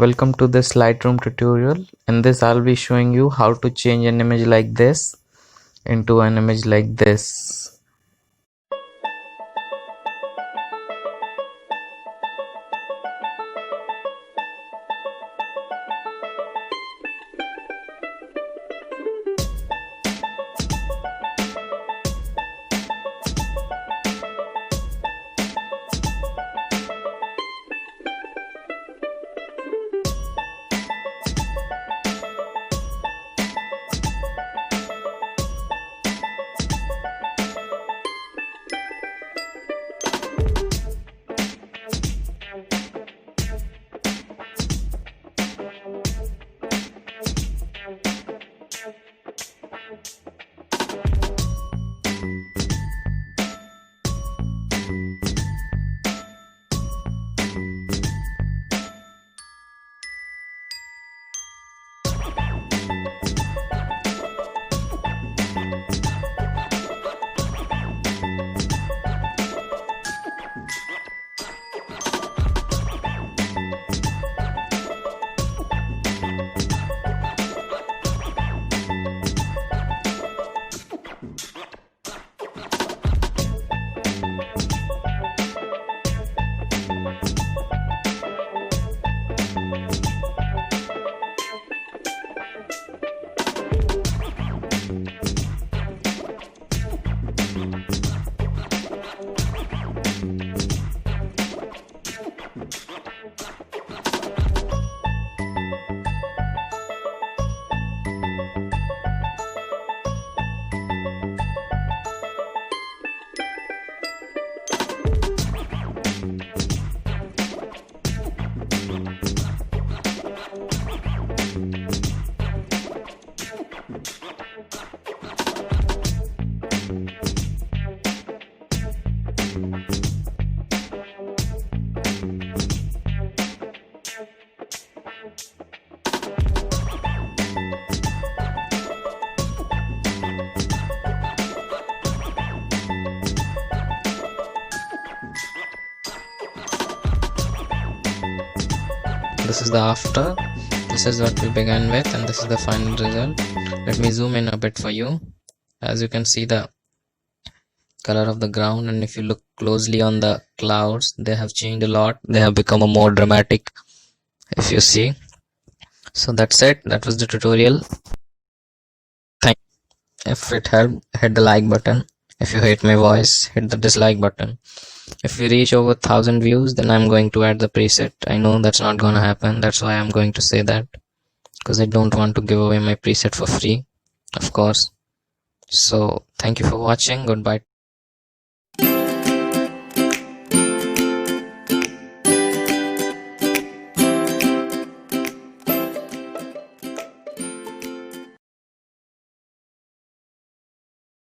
Welcome to this Lightroom tutorial. In this I'll be showing you how to change an image like this into an image like this. This is the after. This is what we began with, and this is the final result. Let me zoom in a bit for you. As you can see the color of the ground, and if you look closely on the clouds, they have changed a lot. They have become a more dramatic, if you see. So that's it. That was the tutorial. Thank you. If it helped, hit the like button. If you hate my voice, hit the dislike button. If we reach over 1000 views, then I'm going to add the preset. I know that's not gonna happen. That's why I'm going to say that, because I don't want to give away my preset for free, of course. So thank you for watching. Goodbye.